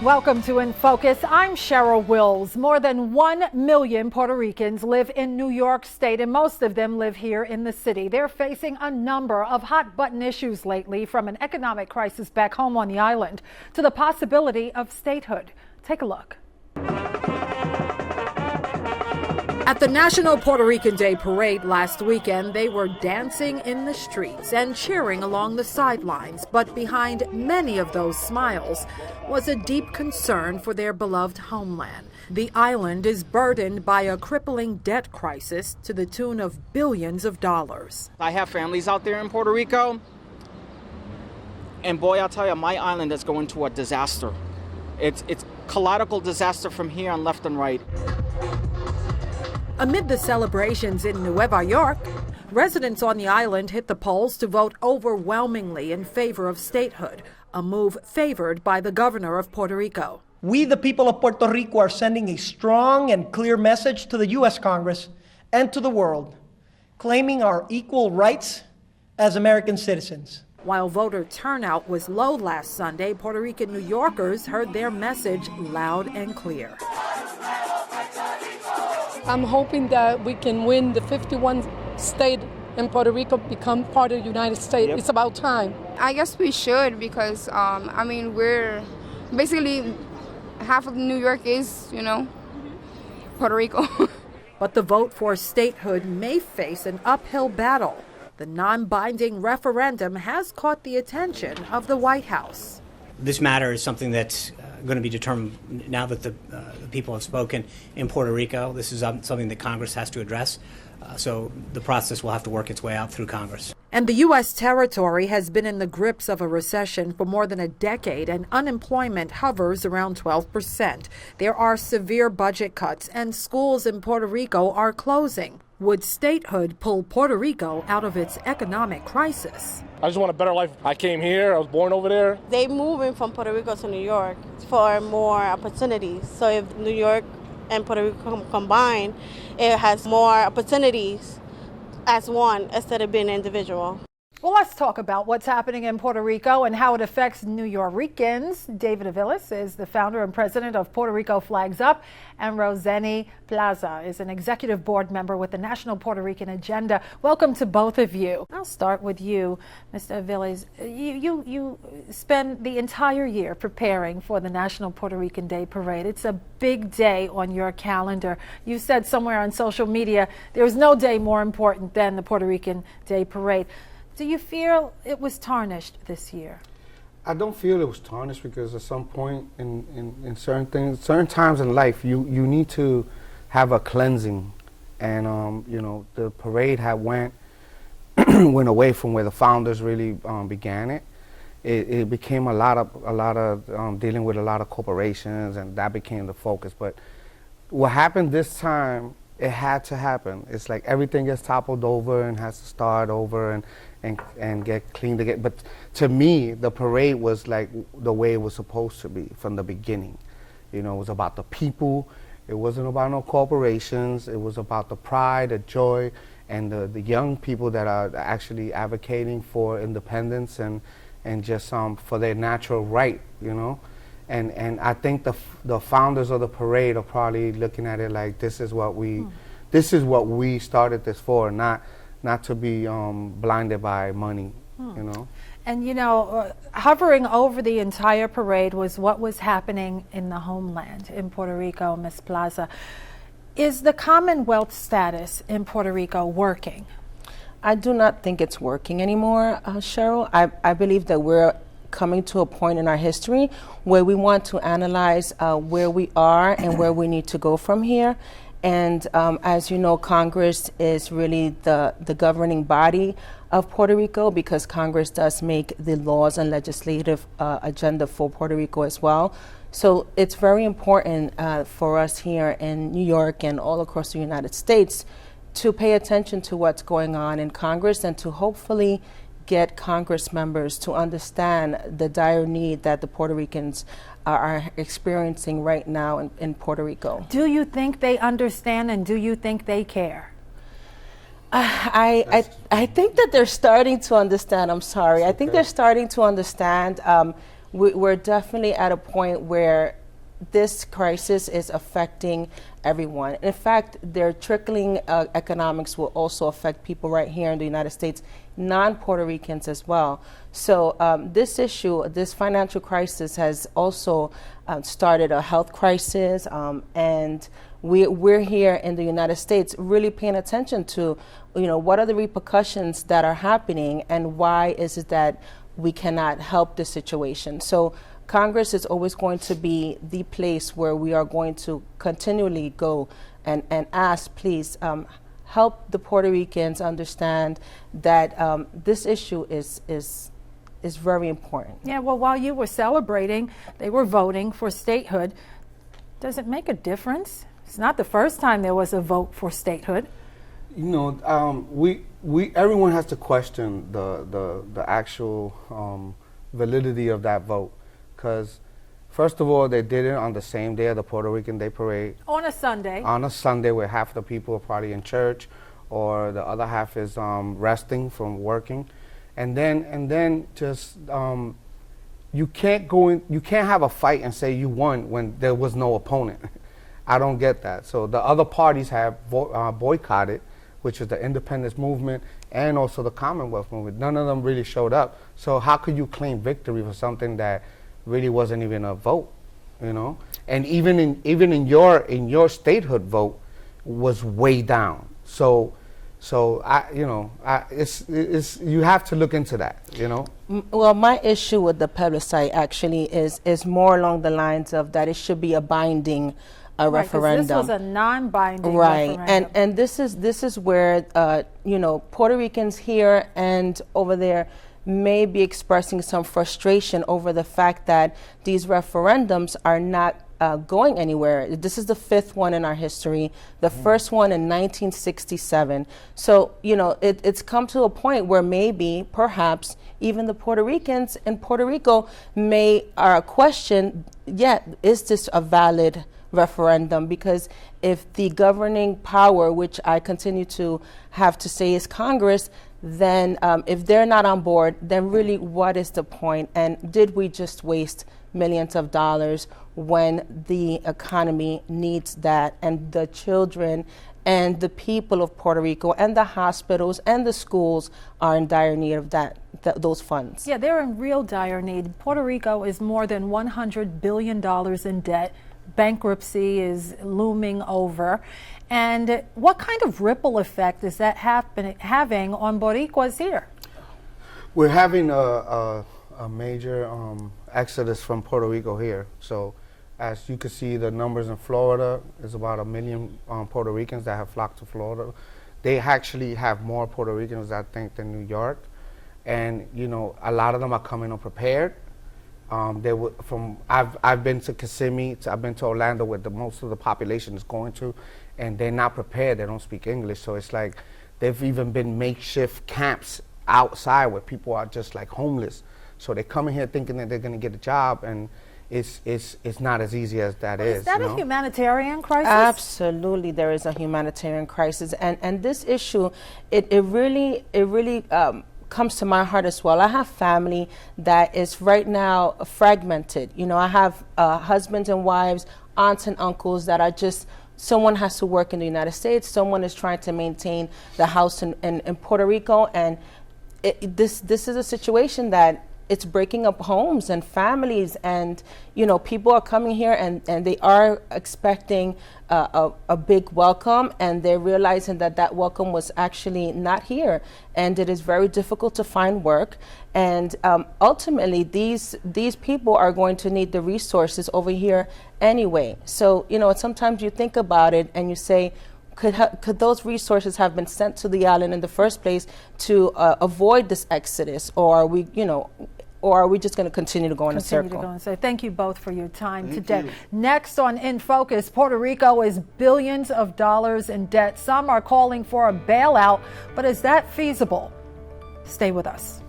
Welcome to In Focus. I'm Cheryl Wills. More than 1 million Puerto Ricans live in New York State, and most of them live here in the city. They're facing a number of hot-button issues lately, from an economic crisis back home on the island to the possibility of statehood. Take a look. At the National Puerto Rican Day Parade last weekend, they were dancing in the streets and cheering along the sidelines. But behind many of those smiles was a deep concern for their beloved homeland. The island is burdened by a crippling debt crisis to the tune of billions of dollars. I have families out there in Puerto Rico, and boy, I'll tell you, my island is going to a disaster. It's colossal disaster from here on left and right. Amid the celebrations in Nueva York, residents on the island hit the polls to vote overwhelmingly in favor of statehood, a move favored by the governor of Puerto Rico. We, the people of Puerto Rico, are sending a strong and clear message to the U.S. Congress and to the world, claiming our equal rights as American citizens. While voter turnout was low last Sunday, Puerto Rican New Yorkers heard their message loud and clear. I'm hoping that we can win the 51 state in Puerto Rico, become part of the United States. Yep. It's about time. I guess we should because, we're basically half of New York is, Puerto Rico. But the vote for statehood may face an uphill battle. The non-binding referendum has caught the attention of the White House. This matter is something that's going to be determined now that the people have spoken in Puerto Rico. This is something that Congress has to address. So the process will have to work its way out through Congress. And the U.S. territory has been in the grips of a recession for more than a decade, and unemployment hovers around 12%. There are severe budget cuts, and schools in Puerto Rico are closing. Would statehood pull Puerto Rico out of its economic crisis? I just want a better life. I came here, I was born over there. They moving from Puerto Rico to New York for more opportunities. So if New York and Puerto Rico combine, it has more opportunities as one instead of being individual. Well, let's talk about what's happening in Puerto Rico and how it affects New Yorkers. David Aviles is the founder and president of Puerto Rico Flags Up, and Roseni Plaza is an executive board member with the National Puerto Rican Agenda. Welcome to both of you. I'll start with you, Mr. Aviles. You spend the entire year preparing for the National Puerto Rican Day Parade. It's a big day on your calendar. You said somewhere on social media there is no day more important than the Puerto Rican Day Parade. Do you feel it was tarnished this year? I don't feel it was tarnished because at some point in certain things, certain times in life, you need to have a cleansing. And, the parade went away from where the founders really began it. It became a lot of dealing with a lot of corporations, and that became the focus. But what happened this time, it had to happen. It's like everything gets toppled over and has to start over and get cleaned again. But to me, the parade was like the way it was supposed to be from the beginning. It was about the people. It wasn't about no corporations. It was about the pride, the joy, and the young people that are actually advocating for independence and just for their natural right, And I think the founders of the parade are probably looking at it like this is what we started this for, not to be blinded by money, And hovering over the entire parade was what was happening in the homeland in Puerto Rico, Ms. Plaza. Is the Commonwealth status in Puerto Rico working? I do not think it's working anymore, Cheryl. I believe that we're coming to a point in our history where we want to analyze where we are and where we need to go from here. And as you know, Congress is really the governing body of Puerto Rico, because Congress does make the laws and legislative agenda for Puerto Rico as well. So it's very important for us here in New York and all across the United States to pay attention to what's going on in Congress and to hopefully get Congress members to understand the dire need that the Puerto Ricans are experiencing right now in Puerto Rico. Do you think they understand, and do you think they care? I think that they're starting to understand. I'm sorry. I think they're starting to understand. we're definitely at a point where this crisis is affecting everyone. In fact, their trickling economics will also affect people right here in the United States, non-Puerto Ricans as well. So this issue, this financial crisis has also started a health crisis, and we're here in the United States really paying attention to, what are the repercussions that are happening and why is it that we cannot help the situation. So Congress is always going to be the place where we are going to continually go and ask, please, help the Puerto Ricans understand that this issue is very important. Yeah, well, while you were celebrating, they were voting for statehood. Does it make a difference? It's not the first time there was a vote for statehood. Everyone has to question the actual validity of that vote. Because, first of all, they did it on the same day of the Puerto Rican Day Parade. On a Sunday. On a Sunday where half the people are probably in church or the other half is resting from working. And then just, you can't have a fight and say you won when there was no opponent. I don't get that. So the other parties have boycotted, which is the independence movement and also the Commonwealth movement. None of them really showed up. So how could you claim victory for something that really wasn't even a vote, And even in your statehood vote was way down. So it's you have to look into that, Well, my issue with the plebiscite actually is more along the lines of that it should be a binding referendum. This was a non-binding referendum. And this is where Puerto Ricans here and over there may be expressing some frustration over the fact that these referendums are not going anywhere. This is the fifth one in our history, the first one in 1967. So, it's come to a point where maybe, perhaps, even the Puerto Ricans in Puerto Rico may question, is this a valid referendum? Because if the governing power, which I continue to have to say is Congress, then if they're not on board, then really what is the point? And did we just waste millions of dollars when the economy needs that, and the children and the people of Puerto Rico and the hospitals and the schools are in dire need of those funds? Yeah, they're in real dire need. Puerto Rico is more than $100 billion in debt. Bankruptcy is looming over. And what kind of ripple effect is that having on Boricuas here? We're having a major exodus from Puerto Rico here. So as you can see, the numbers in Florida is about 1 million Puerto Ricans that have flocked to Florida. They actually have more Puerto Ricans, I think, than New York. And, a lot of them are coming unprepared. I've been to Kissimmee, I've been to Orlando, where most of the population is going to, and they're not prepared. They don't speak English, so it's like they've even been makeshift camps outside where people are just like homeless. So they come in here thinking that they're going to get a job, and it's not as easy as that is. Is that a humanitarian crisis? Absolutely, there is a humanitarian crisis, and this issue, it really comes to my heart as well. I have family that is right now fragmented. I have husbands and wives, aunts and uncles that are just, someone has to work in the United States, someone is trying to maintain the house in Puerto Rico, and this is a situation that it's breaking up homes and families, and people are coming here and they are expecting a big welcome, and they're realizing that welcome was actually not here, and it is very difficult to find work, and ultimately these people are going to need the resources over here anyway. So sometimes you think about it and you say, could those resources have been sent to the island in the first place to avoid this exodus, or are we just going to continue to go in a circle? So thank you both for your time today. Next on In Focus, Puerto Rico is billions of dollars in debt. Some are calling for a bailout, but is that feasible? Stay with us.